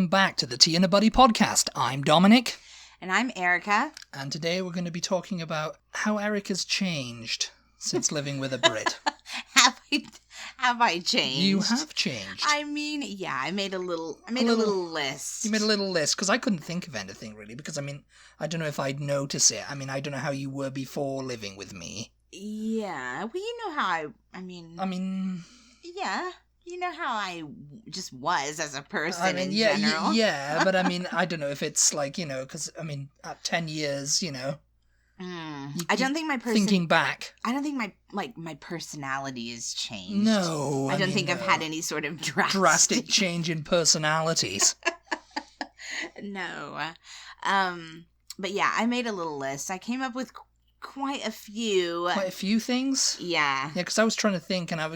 back to the Tea and a Buddy podcast. I'm Dominic. And I'm Erica. And today we're going to be talking about how Erica's changed since living with a Brit. Have I changed? You have changed. I mean, yeah, I made a little list. You made a little list, because I couldn't think of anything, really, because, I don't know if I'd notice it. I don't know how you were before living with me. Yeah, well, you know how yeah, you know how I just was as a person in general. Yeah, but I don't know if it's like, because, at 10 years, I don't think my thinking back. I don't think my personality has changed. No, I don't think I've had any sort of drastic change in personalities. No. But yeah, I made a little list. I came up with quite a few. Quite a few things? Yeah. Yeah, because I was trying to think, and I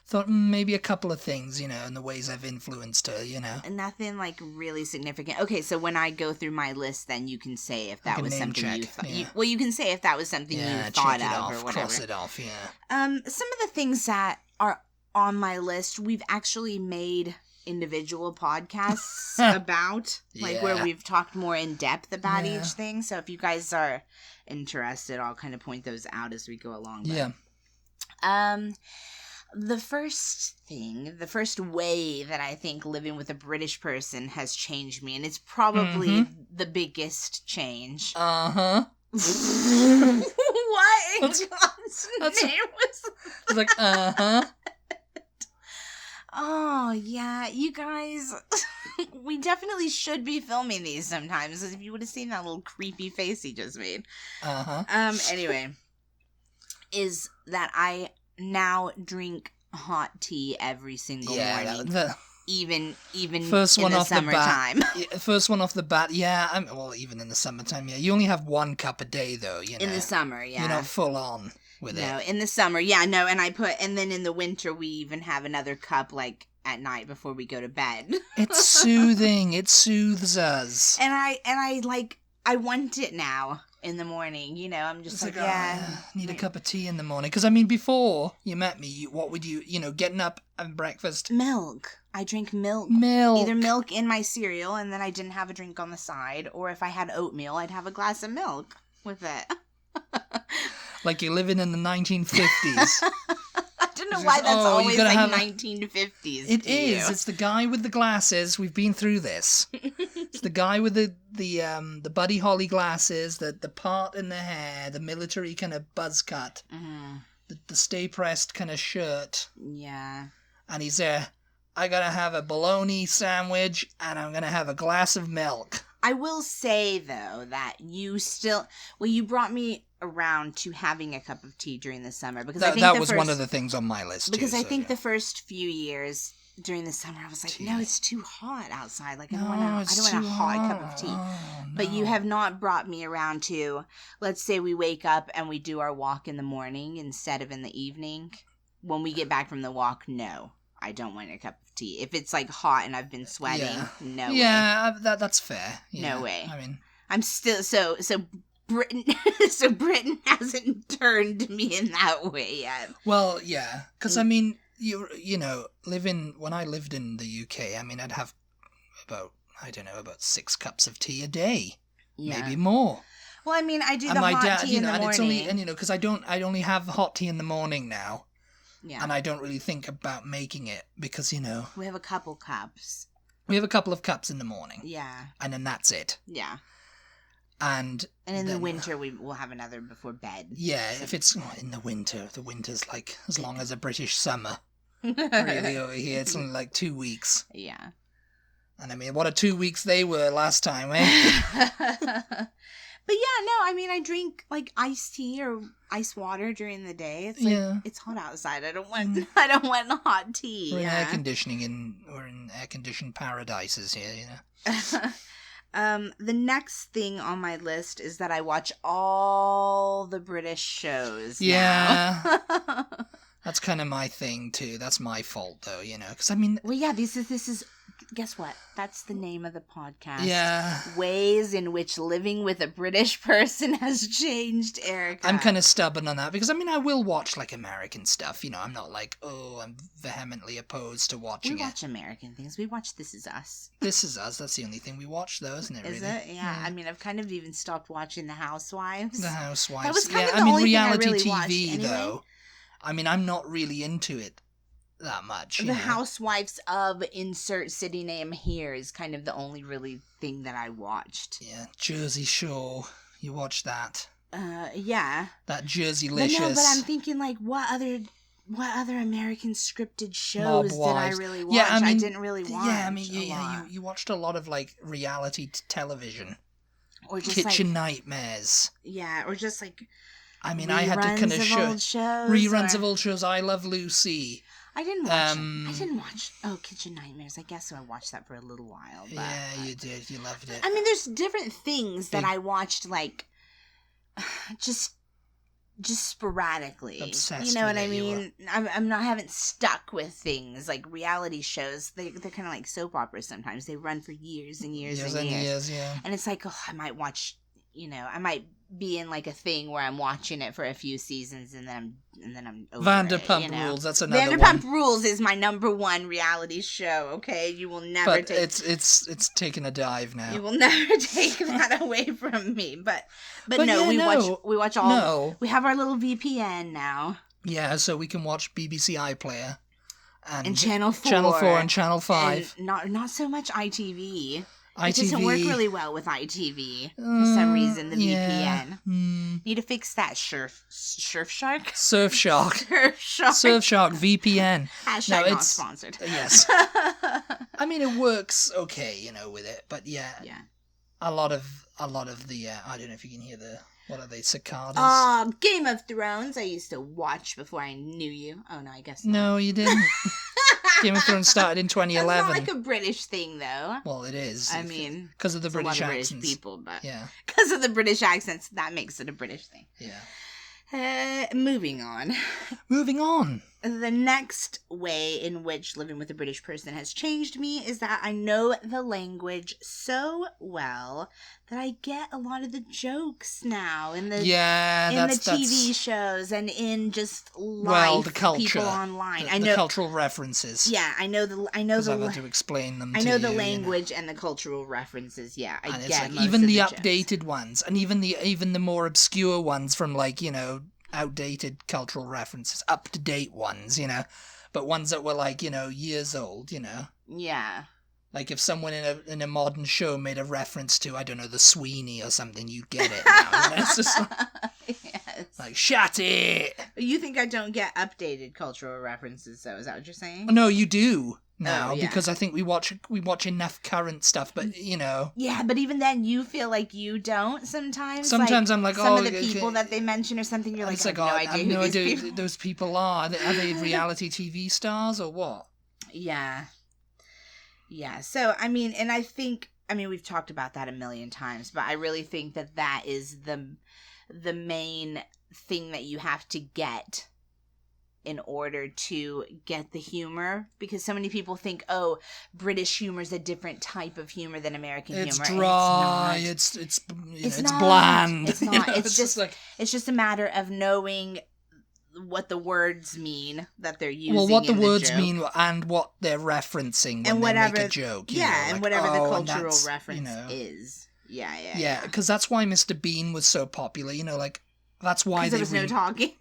thought maybe a couple of things, and the ways I've influenced her, Nothing, really significant. Okay, so when I go through my list, then you can say if that was something you thought. Yeah. You can say if that was something you thought of or whatever. Cross it off, yeah. Some of the things that are on my list, we've actually made individual podcasts about, where we've talked more in depth about each thing. So if you guys are interested, I'll kind of point those out as we go along. But, the first way that I think living with a British person has changed me, and it's probably the biggest change. Uh-huh. What in God's name was it's like, uh-huh. Oh, yeah, you guys, we definitely should be filming these sometimes, if you would have seen that little creepy face he just made. Uh-huh. Anyway, is that I now drink hot tea every single morning. Even first in one the off summertime. The bat. First one off the bat, yeah. Even in the summertime, yeah. You only have 1 cup a day, though, In the summer, yeah. You're not full on with it. No, in the summer, yeah, no, and then in the winter we even have another cup, at night before we go to bed. It's soothing. It soothes us. And I want it now in the morning, I'm just need a cup of tea in the morning. Because, before you met me, what would you, getting up and breakfast? Milk. I drink milk. Either milk in my cereal, and then I didn't have a drink on the side, or if I had oatmeal, I'd have a glass of milk with it. Like you're living in the 1950s. I don't know why that's always 1950s. It is. It's the guy with the glasses. We've been through this. It's the guy with the Buddy Holly glasses, the part in the hair, the military kind of buzz cut, the stay pressed kind of shirt. Yeah. And he's there. I gotta have a bologna sandwich, and I'm gonna have a glass of milk. I will say, though, that you brought me around to having a cup of tea during the summer, because I think that was one of the things on my list, because I think the first few years during the summer, I was like, no, it's too hot outside. I don't want a hot cup of tea. Oh, but you have not brought me around to, let's say we wake up and we do our walk in the morning instead of in the evening. When we get back from the walk, no, I don't want a cup of tea. If it's hot and I've been sweating, no way. Yeah, that's fair. Yeah. No way. I'm still so Britain hasn't turned me in that way yet. Well, yeah, because when I lived in the UK, I'd have about 6 cups of tea a day, maybe more. Well, I do hot tea in the morning, it's only because I only have hot tea in the morning now. Yeah. And I don't really think about making it because, we have a couple cups. We have a couple of cups in the morning. Yeah. And then that's it. Yeah. And in the winter, we will have another before bed. Yeah, if it's in the winter's like as long as a British summer. Really, over here, it's only 2 weeks. Yeah. And what a 2 weeks they were last time, eh? But yeah, no, I drink iced tea or ice water during the day. It's it's hot outside. I don't want hot tea. We're in air conditioning we're in air conditioned paradises here, The next thing on my list is that I watch all the British shows. Yeah. That's kind of my thing too. That's my fault though, because Well, yeah, this is Guess what? That's the name of the podcast. Yeah. Ways in which living with a British person has changed Erica. I'm kind of stubborn on that because, I mean, I will watch, like, American stuff. You know, I'm not like, oh, I'm vehemently opposed to watching it. We watch American things. We watch This Is Us. This Is Us. That's the only thing we watch, though, isn't it, really? Is it? Yeah. I mean, I've kind of even stopped watching The Housewives. The Housewives. That was kind of the only reality thing I really TV, watched, anyway. though. I mean, I'm not really into it that much. The Housewives of insert city name here is kind of the only really thing that I watched. Yeah, Jersey Shore. You watch that? Yeah. That Jersey-licious. But I'm thinking, like, what other American scripted shows did I really watch? Yeah, I mean, I didn't really watch. Yeah, I mean, you watched a lot of, like, reality television. Or just Kitchen Nightmares. Yeah, or just like. I mean, I had to kind of show reruns of old shows. I Love Lucy. I didn't watch. I didn't watch. Oh, Kitchen Nightmares. I guess I watched that for a little while. But, yeah, you did. You loved it. I mean, there's different things that I watched, like, just sporadically. Obsessed. You know what I mean? I haven't stuck with things like reality shows. They're kind of like soap operas. Sometimes they run for years and years and years. Yeah. And it's like, oh, I might watch. You know, I might be in like a thing where I'm watching it for a few seasons and then I'm over Vanderpump it, you know? Rules. That's another Vanderpump one. Rules is my number one reality show. Okay, you will never take. It's taken a dive now. You will never take that away from me. But no, we watch all. No. We have our little VPN now. Yeah, so we can watch BBC iPlayer and Channel 4. Channel 4 and Channel 5. And not so much ITV. ITV. It doesn't work really well with ITV for some reason. The VPN. Need to fix that. Surf Shark. Surf Shark VPN. Hashtag not sponsored. Yes. I mean, it works okay, you know, with it, but yeah. A lot of the I don't know if you can hear what are they, cicadas? Game of Thrones. I used to watch before I knew you. Oh no, I guess not. No, you didn't. Game of Thrones started in 2011. That's not like a British thing, though. Well, it is. I mean, because of the British accents. British people, but yeah, because of the British accents, that makes it a British thing. Yeah. Moving on. The next way in which living with a British person has changed me is that I know the language so well that I get a lot of the jokes now in the TV shows and in just life, the culture, people online. I know the cultural references. Yeah, I know I've had to explain them. I know the language and the cultural references. Yeah, I get most even of the jokes. Updated ones, and even the more obscure ones from, like, you know, outdated cultural references, up to date ones, you know, but ones that were, like, you know, years old, you know. Yeah. Like if someone in a modern show made a reference to, I don't know, the Sweeney or something, you'd get it now. You know? It's just like, shut it. You think I don't get updated cultural references, though? Is that what you're saying? No, you do now, because I think we watch enough current stuff, but, you know. Yeah, but even then, you feel like you don't sometimes. Sometimes I'm like, some of the people that they mention or something, you're like, I have no idea who those people are. Are they reality TV stars or what? Yeah. Yeah, so, I mean, and I think, we've talked about that a million times, but I really think that is the main thing that you have to get in order to get the humor, because so many people think, oh, British humor is a different type of humor than American humor. It's dry, it's bland. It's not. You know, it's just a matter of knowing what the words mean that they're using. Well, what the words mean and what they're referencing when they make a joke. And whatever the cultural reference is. Yeah, because that's why Mr. Bean was so popular. You know, like, that's why there was no talking.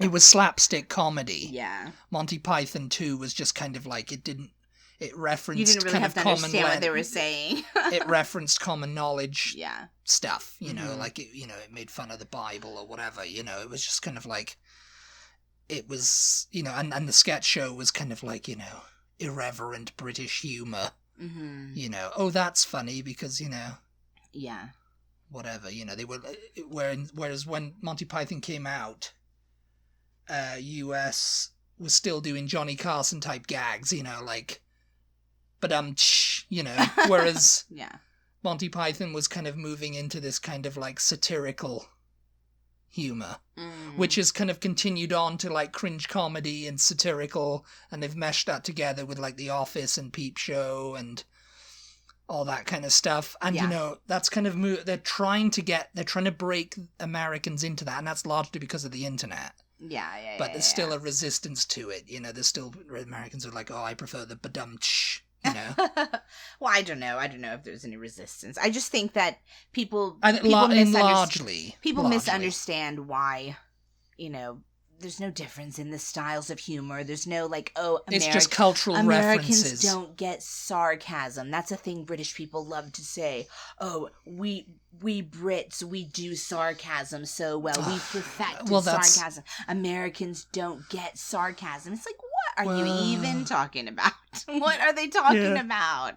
It was slapstick comedy. Yeah. Monty Python 2 was just kind of like, it referenced you didn't really kind have of to common understand what they were saying. It referenced common knowledge stuff, you know, like, it made fun of the Bible or whatever, you know. It was just kind of like, it was, you know, and the sketch show was kind of like, you know, irreverent British humour. Mm-hmm. You know, oh, that's funny because, you know. Yeah. Whatever, you know, they were, whereas when Monty Python came out, US was still doing Johnny Carson type gags, you know, like, but you know, whereas Monty Python was kind of moving into this kind of like satirical humor, which has kind of continued on to like cringe comedy and satirical, and they've meshed that together with like The Office and Peep Show and all that kind of stuff. And you know, that's kind of they're trying to break Americans into that, and that's largely because of the internet. But there's still a resistance to it. You know, there's still Americans who are like, oh, I prefer the badum-tsh. You know. Well, I don't know if there's any resistance. I just think that people misunderstand why, you know, there's no difference in the styles of humor. There's no like, it's just cultural Americans references. Don't get sarcasm. That's a thing British people love to say. Oh, we Brits, we do sarcasm so well. We perfected sarcasm. Americans don't get sarcasm. It's like, what are you even talking about? What are they talking about?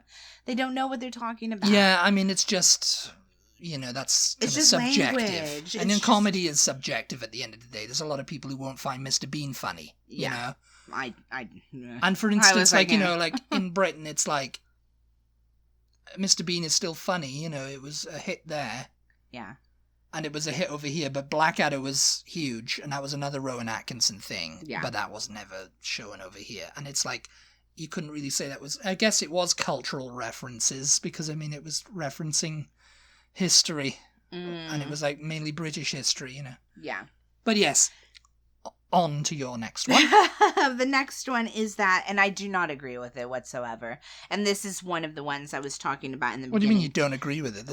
They don't know what they're talking about. Yeah, I mean, it's just, you know, that's kind of subjective. Language. And then comedy is subjective at the end of the day. There's a lot of people who won't find Mr. Bean funny, you know? And for instance, like, you know, like in Britain, it's like, Mr. Bean is still funny, you know, it was a hit there. Yeah. And it was a hit over here, but Blackadder was huge, and that was another Rowan Atkinson thing. Yeah. But that was never shown over here. And it's like, you couldn't really say that was... I guess it was cultural references, because, I mean, it was referencing history. And it was, like, mainly British history, you know. Yeah. But yes, on to your next one. The next one is that, and I do not agree with it whatsoever. And this is one of the ones I was talking about in the beginning. What do you mean you don't agree with it?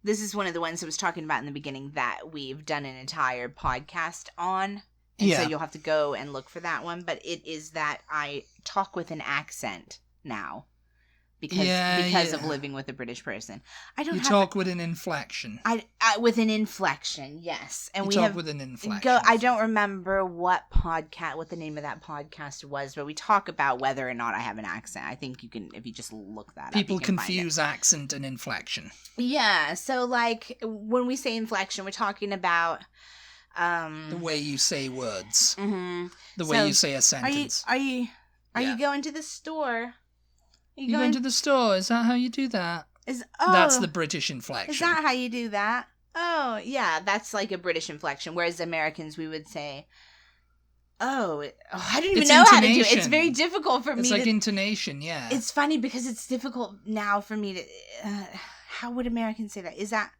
This is one of the ones I was talking about in the beginning that we've done an entire podcast on. And so you'll have to go and look for that one. But it is that I talk with an accent now. Because of living with a British person. You talk with an inflection. I with an inflection, yes. And you talk with an inflection. I don't remember what the name of that podcast was, but we talk about whether or not I have an accent. I think you can, if you just look that up. People confuse accent and inflection. Yeah, so like when we say inflection, we're talking about the way you say words. Mm-hmm. The way you say a sentence. Are you going to the store? You going to the store? Is that how you do that? That's the British inflection. Is that how you do that? Oh, yeah, that's like a British inflection. Whereas Americans, we would say, I don't even know how to do it. It's very difficult for me. It's like intonation, yeah. It's funny because it's difficult now for me to... how would Americans say that? Is that...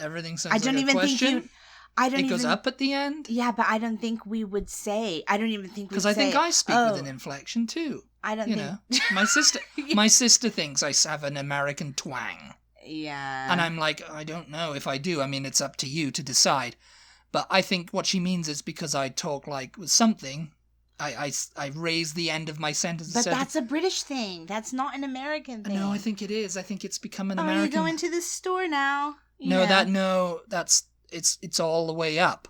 Everything sounds like a question? It goes up at the end? Yeah, but I don't think we would say... I don't even think we would say... Because I think I speak with an inflection too. I don't think... My sister thinks I have an American twang. Yeah. And I'm like, I don't know if I do. I mean, it's up to you to decide. But I think what she means is because I talk like with something, I raise the end of my sentence. But that's a British thing. That's not an American thing. No, I think it is. I think it's become an American... Are you going to the store now? It's all the way up.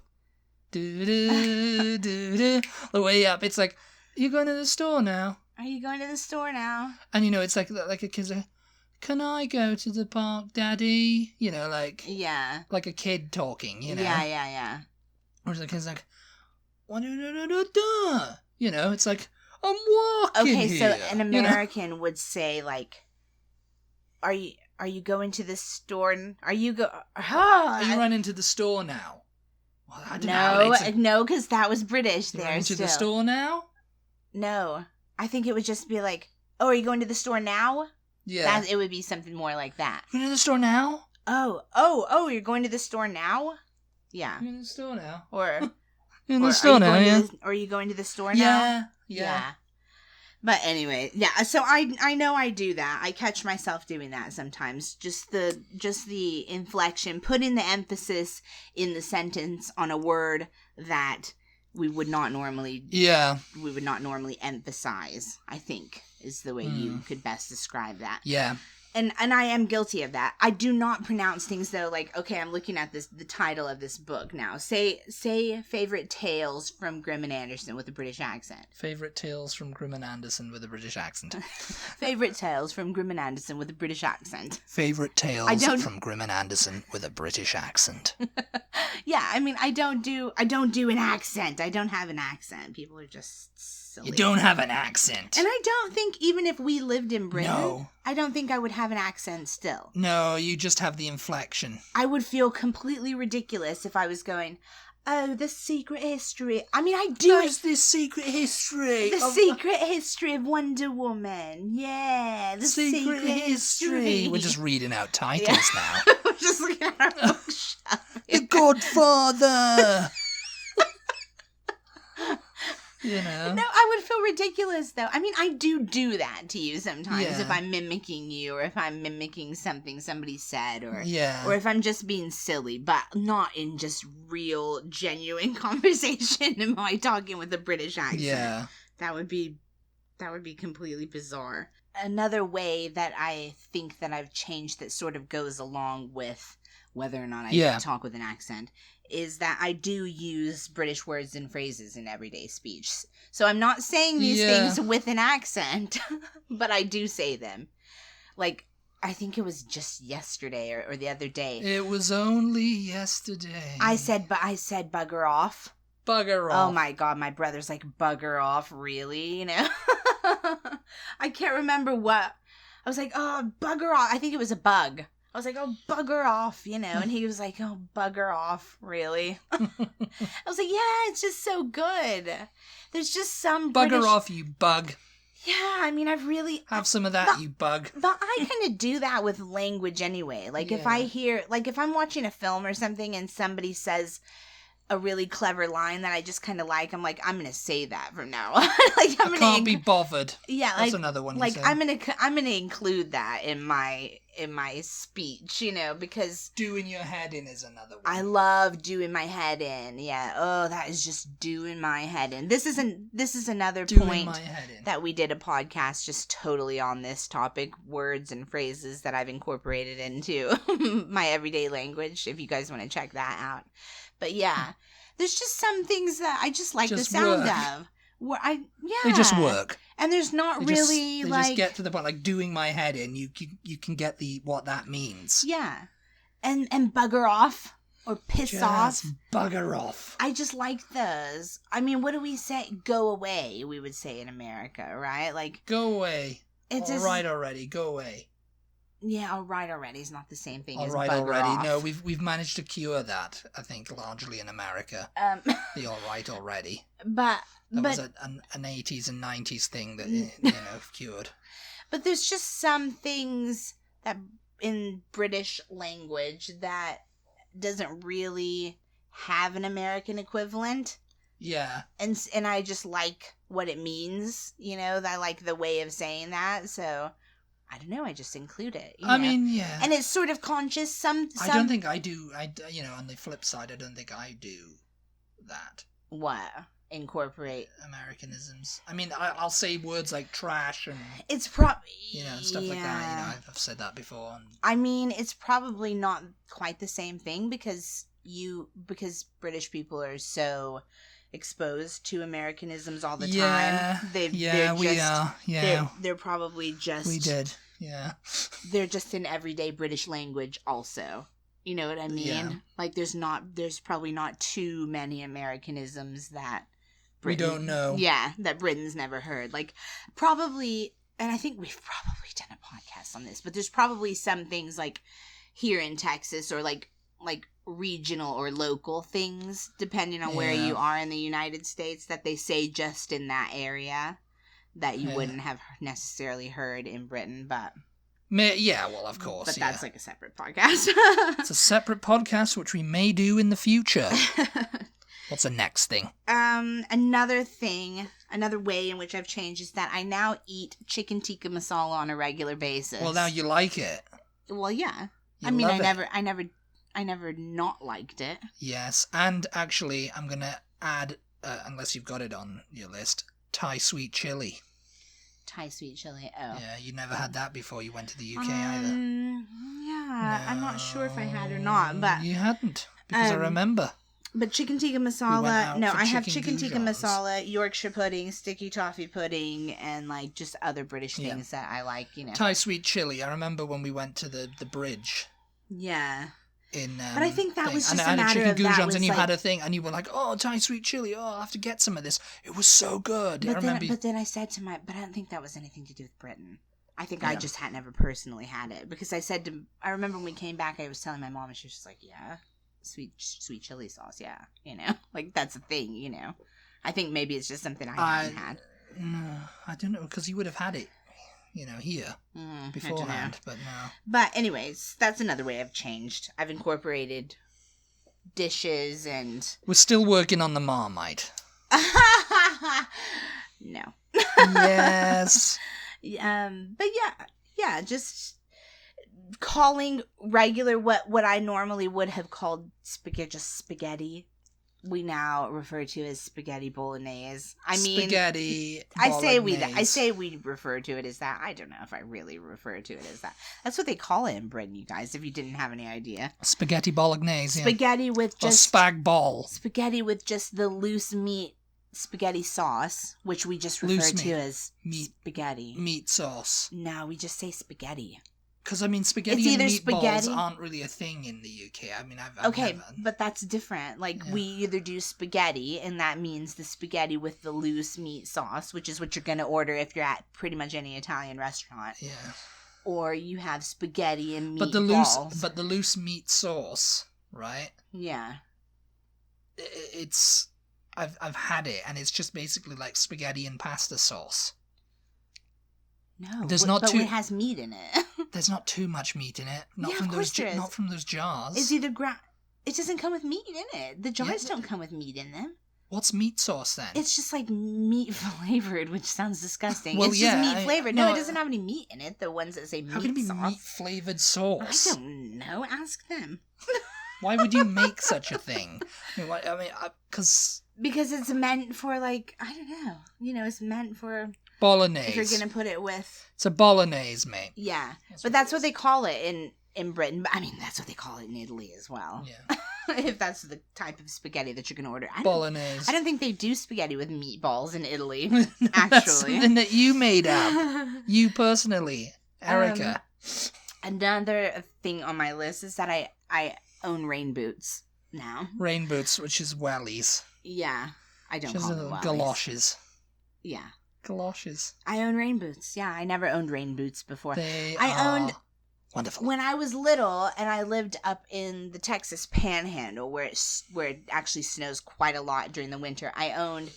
The way up. It's like, you going to the store now? Are you going to the store now? And, you know, it's like a kid's like, can I go to the park, Daddy? You know, like... Yeah. Like a kid talking, you know? Yeah. Or the kid's like, da. You know, it's like, I'm walking here. So an American would say, like, are you going to the store? Are you running to the store now? Well, I don't know. No, because that was British. You're running to the store now? No. I think it would just be like, oh, are you going to the store now? Yeah. It would be something more like that. You're in the store now? Oh, you're going to the store now? Yeah. You're in the store now? Or... You're in the store now, yeah. Or are you going to the store now? Yeah. But anyway, yeah, so I know I do that. I catch myself doing that sometimes. Just the inflection, putting the emphasis in the sentence on a word that we would not normally emphasize, I think, is the way you could best describe that. Yeah. And I am guilty of that. I do not pronounce things though, like, okay, I'm looking at the title of this book now. Say favorite tales from Grimm and Anderson with a British accent. Favorite tales from Grimm and Anderson with a British accent. Favorite tales from Grimm and Anderson with a British accent. Favorite tales from Grimm and Anderson with a British accent. Yeah, I mean, I don't do an accent. I don't have an accent. People are just silly. You don't have an accent. And I don't think even if we lived in Britain, I don't think I would have an accent still. No, you just have the inflection. I would feel completely ridiculous if I was going, Oh, the secret history. I mean, I do. There's this secret history. The secret history of Wonder Woman. Yeah, the secret history. We're just reading out titles now. We're just looking at our bookshelf. The Godfather. You know. No, I would feel ridiculous, though. I mean, I do that to you sometimes if I'm mimicking you or if I'm mimicking something somebody said or if I'm just being silly, but not in just real, genuine conversation. Am I talking with a British accent? Yeah. That would be completely bizarre. Another way that I think that I've changed that sort of goes along with whether or not I talk with an accent is that I do use British words and phrases in everyday speech. So I'm not saying these things with an accent, but I do say them. Like, I think it was just yesterday or the other day. It was only yesterday. I said bugger off. Bugger off. Oh my God, my brother's like, bugger off, really? You know? I can't remember what. I was like, oh, bugger off. I think it was a bug. I was like, oh, bugger off, you know? And he was like, oh, bugger off, really? I was like, yeah, it's just so good. There's just some Bugger off, you bug. Yeah, I mean, Have some of that, you bug. But I kind of do that with language anyway. Like, if I hear, like, if I'm watching a film or something and somebody says a really clever line that I just kind of like, I'm like, I'm gonna say that from now on. Like, I can't be bothered. Yeah, that's another one. Like, I'm gonna include that in my speech, you know, because doing your head in is another one. I love doing my head in. Yeah. Oh, that is just doing my head in. This is another point that we did a podcast just totally on this topic, words and phrases that I've incorporated into my everyday language. If you guys want to check that out. But yeah, there's just some things that I just like the sound of. Where they just work, and there's not they just get to the point, like doing my head in. You can get what that means. Yeah, and bugger off or piss off. Bugger off. I just like those. I mean, what do we say? Go away. We would say in America, right? Like go away. It's all right already. Go away. Yeah, all right already is not the same thing as all right bugger already. Off. No, we've managed to cure that. I think largely in America. The all right already. That was an 80s and 90s thing that cured. But there's just some things that in British language that doesn't really have an American equivalent. Yeah. And I just like what it means, you know. I like the way of saying that, so I don't know. I just include it. You know? Mean, yeah. And it's sort of conscious. Some I don't think I do. On the flip side, I don't think I do that. What? Incorporate Americanisms. I mean, I'll say words like trash and it's probably stuff like that. I've said that before. I mean, it's probably not quite the same thing because British people are so exposed to Americanisms all the time. We are. Yeah, they're probably just. We did. Yeah. They're just in everyday British language also. You know what I mean? Yeah. Like there's probably not too many Americanisms that Britain, we don't know. Yeah, that Britain's never heard. Like probably, and I think we've probably done a podcast on this, but there's probably some things like here in Texas or like regional or local things depending on where you are in the United States that they say just in that area that you wouldn't have necessarily heard in Britain, but yeah, well, of course. But that's like a separate podcast. It's a separate podcast, which we may do in the future. What's the next thing? Another way in which I've changed is that I now eat chicken tikka masala on a regular basis. Well, now you like it. Well, yeah. I never not liked it. Yes, and actually, I'm gonna add, unless you've got it on your list, Thai sweet chili. Thai sweet chili. Oh. Yeah, you never had that before you went to the UK either. Yeah, no, I'm not sure if I had or not, but you hadn't because I remember. But chicken tikka masala. I have chicken tikka masala, Yorkshire pudding, sticky toffee pudding, and like just other British things that I like. You know, Thai sweet chili. I remember when we went to the bridge. Yeah. But I think that was just a matter of that. And you like, had a thing, and you were like, "Oh, Thai sweet chili! Oh, I'll have to get some of this." It was so good. But then I said to but I don't think that was anything to do with Britain. I think I just had never personally had it because I remember when we came back, I was telling my mom, and she was just like, "Yeah." sweet chili sauce. Yeah, like that's a thing. I think maybe it's just something I haven't had. No, I don't know, because you would have had it, here beforehand, but no. But anyways, that's another way I've changed. I've incorporated dishes and... We're still working on the Marmite. No. Yes. But yeah, just calling regular what I normally would have called spaghetti. We now refer to as spaghetti bolognese. I mean, spaghetti bolognese. I say we refer to it as that. I don't know if I really refer to it as that. That's what they call it in Britain, you guys, if you didn't have any idea. Spaghetti bolognese, yeah. Spaghetti with just... Or spag ball. Spaghetti with just the loose meat spaghetti sauce, which we just refer to as spaghetti. Meat sauce. No, we just say spaghetti. Because, spaghetti and meatballs aren't really a thing in the UK. I've never... but that's different. We either do spaghetti, and that means the spaghetti with the loose meat sauce, which is what you're going to order if you're at pretty much any Italian restaurant. Yeah. Or you have spaghetti and meatballs. But the loose meat sauce, right? Yeah. It's... I've had it, and it's just basically like spaghetti and pasta sauce. No, but it has meat in it. There's not too much meat in it. Not from those jars. It's either It doesn't come with meat in it. The jars don't come with meat in them. What's meat sauce then? It's just like meat flavored, which sounds disgusting. Well, it's just meat flavored. No, it doesn't have any meat in it. The ones that say meat sauce. How can it be meat flavored sauce? I don't know. Ask them. Why would you make such a thing? Because it's meant for I don't know. It's meant for bolognese. If you're gonna put it with, it's a bolognese, mate. Yeah, that's what they call it in Britain. That's what they call it in Italy as well. Yeah. If that's the type of spaghetti that you're gonna order. Bolognese. I don't think they do spaghetti with meatballs in Italy. Actually, that's something that you made up. You personally, Erica. Another thing on my list is that I own rain boots now. Rain boots, which is wellies. Yeah, I don't call them wellies. Galoshes. Yeah. Galoshes. I own rain boots. Yeah, I never owned rain boots before. I owned wonderful. When I was little and I lived up in the Texas Panhandle where it actually snows quite a lot during the winter. I owned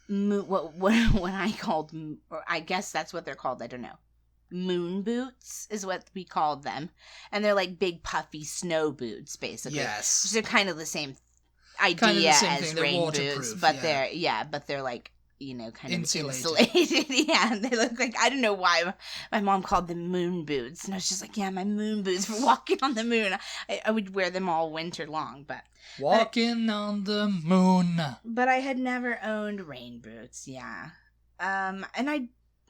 what I called, or I guess that's what they're called. I don't know. Moon boots is what we called them, and they're like big puffy snow boots, basically. Yes, they're kind of the same idea as rain boots, but they're like kind insulated. Of insulated. Yeah, they look like, I don't know why my mom called them moon boots, and I was just like, yeah, my moon boots for walking on the moon. I would wear them all winter long, but walking on the moon. But I had never owned rain boots. Yeah, and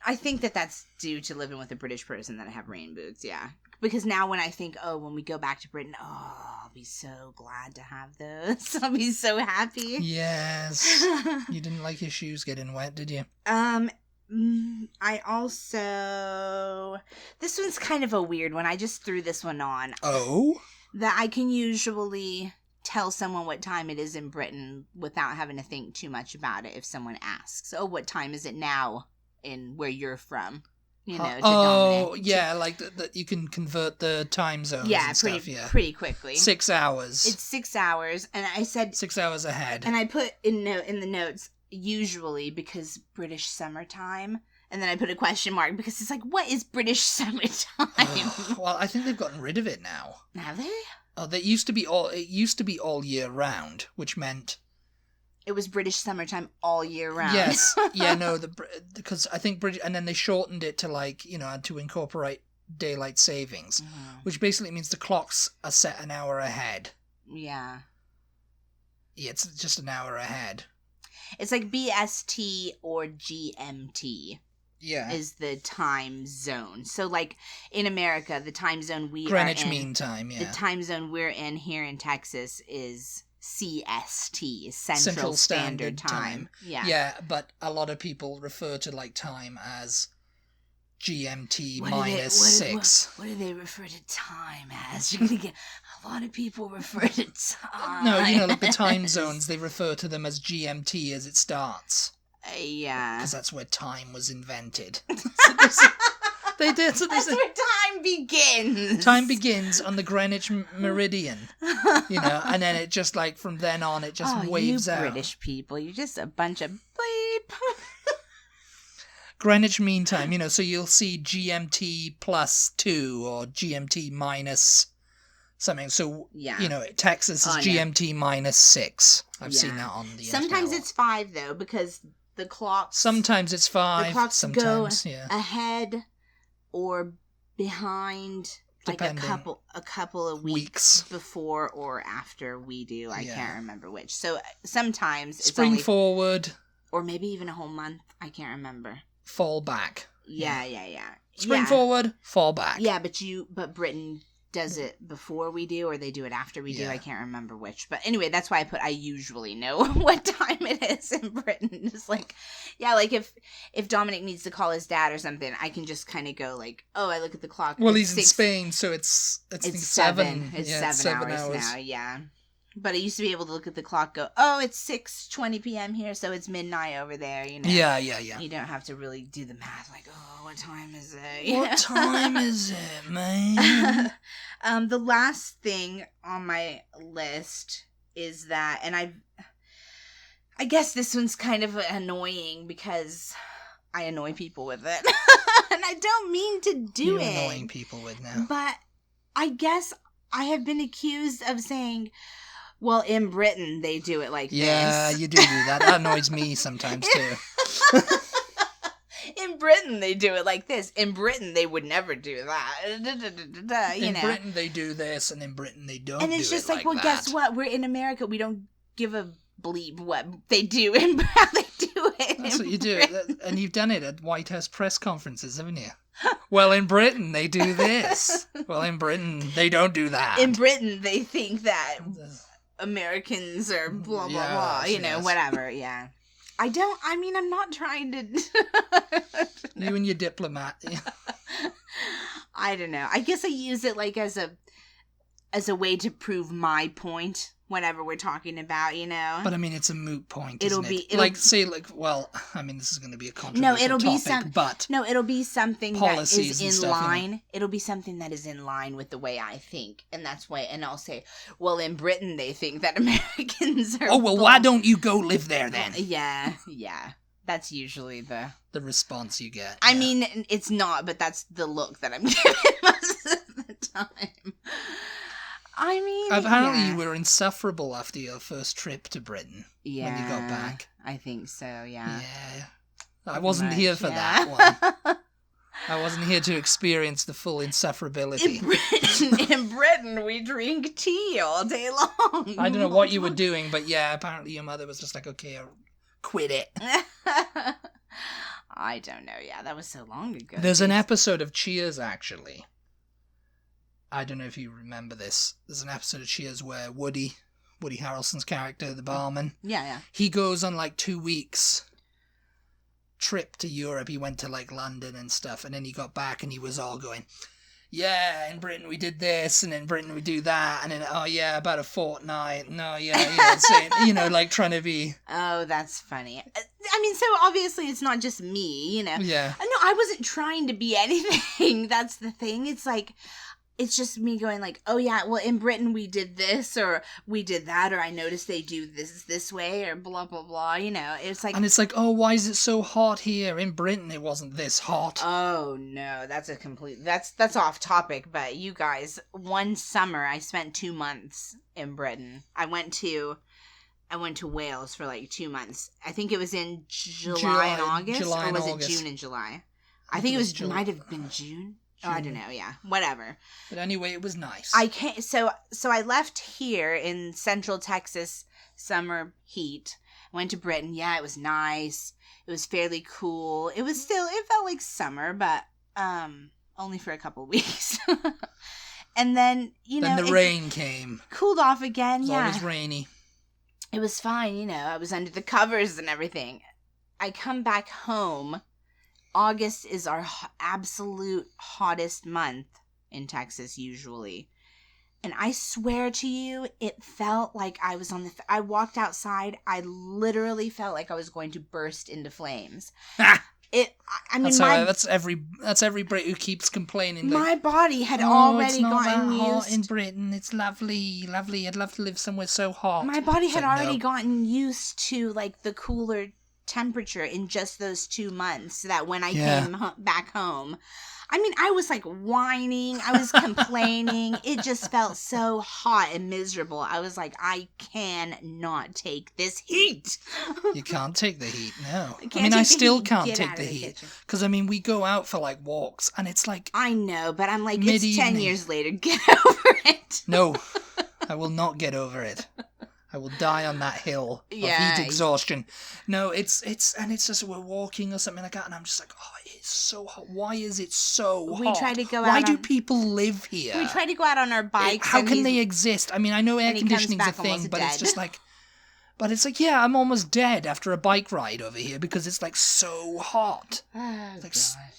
I think that's due to living with a British person that I have rain boots, yeah. Because now when I think, when we go back to Britain, I'll be so glad to have those. I'll be so happy. Yes. You didn't like your shoes getting wet, did you? I also... This one's kind of a weird one. I just threw this one on. Oh? That I can usually tell someone what time it is in Britain without having to think too much about it if someone asks. Oh, what time is it now? In where you're from, to Dominic. Yeah, like that you can convert the time zones and stuff, pretty quickly. 6 hours. It's 6 hours, and I said 6 hours ahead. And I put in the notes, usually because British summertime, and then I put a question mark because it's like, what is British summertime? Well, I think they've gotten rid of it now. Have they? Oh, it used to be all year round, which meant it was British summertime all year round. Yes. Yeah, no, because I think and then they shortened it to to incorporate daylight savings, which basically means the clocks are set an hour ahead. Yeah. Yeah, it's just an hour ahead. It's like BST or GMT. Yeah. Is the time zone. So in America, the time zone Greenwich Mean Time, yeah. The time zone we're in here in Texas is CST, Central Standard Time. Yeah. Yeah, but a lot of people refer to time as GMT minus 6. What do they refer to time as? You're gonna get a lot of people refer to time. No, the time zones, they refer to them as GMT as it starts. Yeah. Because that's where time was invented. They did. So That's where time begins. Time begins on the Greenwich Meridian, and then it just like from then on it just waves out. British people, you're just a bunch of bleep. Greenwich Mean Time, so you'll see GMT +2 or GMT minus something. So, Texas is GMT -6. I've seen that on the Sometimes it's 5, though, because the clocks... Sometimes it's 5. The clocks sometimes, go ahead or behind, depending. like a couple of weeks before or after we do. I can't remember which. So sometimes it's Spring forward. Or maybe even a whole month. I can't remember. Fall back. Yeah. Spring forward, fall back. Yeah, but Britain does it before we do, or they do it after we do. I can't remember which. But anyway, that's why I usually know what time it is in Britain. Just like, if Dominic needs to call his dad or something, I can just kind of go like, oh, I look at the clock. Well, he's in Spain, so it's 7. It's 7 hours now, yeah. But I used to be able to look at the clock, go, oh, it's 6:20 p.m. here, so it's midnight over there, Yeah. You don't have to really do the math, like, oh, what time is it? What time is it, man? The last thing on my list is that, and I guess this one's kind of annoying because I annoy people with it. And I don't mean to do it. You're annoying people with now. But I guess I have been accused of saying, well, in Britain, they do it like this. Yeah, you do that. That annoys me sometimes, too. In Britain, they do it like this. In Britain, they would never do that. In Britain, they do this, and in Britain, they don't do it. And it's just like well, that. guess what? We're in America. We don't give a bleep what they do and how they do it. That's what you do. And you've done it at White House press conferences, haven't you? Well, in Britain, they do this. Well, in Britain, they don't do that. In Britain, they think that Americans are blah, blah, blah, whatever, yeah. I'm not trying to... You and your diplomat. I don't know. I guess I use it like as a way to prove my point whenever we're talking about, But I mean, it's a moot point, this is going to be a controversial topic, but... No, it'll be something that is in line. You know? It'll be something that is in line with the way I think. And that's why, and I'll say, well, in Britain, they think that Americans are... Oh, well, why don't you go live there, then? Yeah. That's usually the response you get. I mean, it's not, but that's the look that I'm giving most of the time. I mean, apparently you were insufferable after your first trip to Britain. Yeah, when you got back. I think so. Yeah. Yeah. I wasn't here for that one. I wasn't here to experience the full insufferability. In Britain, we drink tea all day long. I don't know what you were doing, but apparently your mother was just like, okay, I'll quit it. I don't know. Yeah, that was so long ago. There's an episode of Cheers, actually. I don't know if you remember this. There's an episode of Cheers where Woody Harrelson's character, the barman, he goes on like 2 weeks trip to Europe. He went to like London and stuff, and then he got back and he was all going, yeah, in Britain we did this, and in Britain we do that, and then about a fortnight. No, saying, like trying to be. Oh, that's funny. I mean, so obviously it's not just me, Yeah. No, I wasn't trying to be anything. That's the thing. It's like. It's just me going like, oh yeah, well in Britain we did this, or we did that, or I noticed they do this way, or blah, blah, blah, it's like... And it's like, oh, why is it so hot here? In Britain it wasn't this hot. Oh no, that's that's off topic, but you guys, one summer I spent 2 months in Britain. I went to Wales for like 2 months. I think it was in July and August, or was it June and July? I think it might have been June. Oh, I don't know, whatever. But anyway, it was nice. So I left here in Central Texas, summer heat. Went to Britain. Yeah, it was nice. It was fairly cool. It felt like summer, but only for a couple weeks. And then, Then the rain came. Cooled off again, It was always rainy. It was fine, I was under the covers and everything. I come back home. August is our absolute hottest month in Texas, usually. And I swear to you, it felt like I was I walked outside, I literally felt like I was going to burst into flames. I mean, that's every Brit who keeps complaining. Like, my body had already it's not gotten that hot used. in Britain. It's lovely. I'd love to live somewhere so hot. My body had like, already no. gotten used to like the cooler temperature in just those 2 months. So that when I came back home, I mean, I was like whining. I was complaining. It just felt so hot and miserable. I was like, I cannot take this heat. You can't take the heat, no. I mean, I still can't Get take out the of the heat. kitchen. Because, I mean, we go out for, like, walks, and it's like... I know, but I'm like, it's mid-evening. 10 years later. Get over it. No, I will not get over it. I will die on that hill of heat exhaustion. No, it's just we're walking or something like that, and I'm just like, oh, it's so hot. Why is it so hot? We try to go out. Why do people live here? We try to go out on our bikes. How can they exist? I mean, I know air conditioning's a thing, but it's just like, but it's like, yeah, I'm almost dead after a bike ride over here because it's like so hot. Like,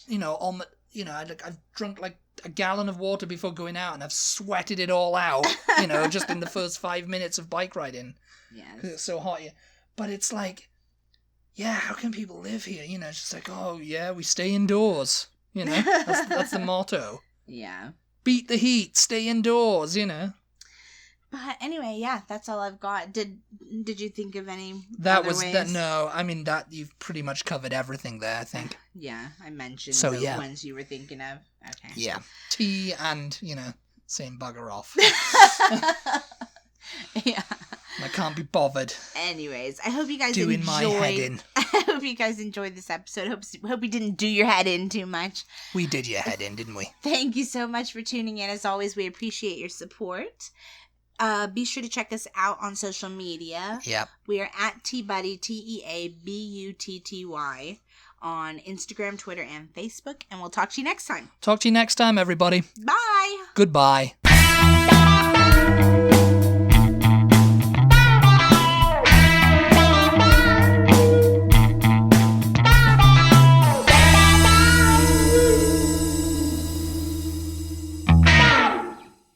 you know, I've drunk like a gallon of water before going out, and I've sweated it all out, you know, just in the first 5 minutes of bike riding. Yes. Because it's so hot here. But it's like, yeah, how can people live here? You know, it's just like, oh, yeah, we stay indoors. You know, that's the motto. Yeah. Beat the heat, stay indoors, you know. But anyway, yeah, that's all I've got. Did you think of any ways? No, I mean, that you've pretty much covered everything there, I think. Yeah, I mentioned the ones you were thinking of. Okay. Yeah. Tea and, you know, saying bugger off. Yeah. I can't be bothered. Anyways, I hope you guys doing my head in. I hope you guys enjoyed this episode. Hope we didn't do your head in too much. We did your head in, didn't we? Thank you so much for tuning in. As always, we appreciate your support. Be sure to check us out on social media. Yep. We are at TButty, TEABUTTY, on Instagram, Twitter, and Facebook. And we'll talk to you next time. Talk to you next time, everybody. Bye. Goodbye.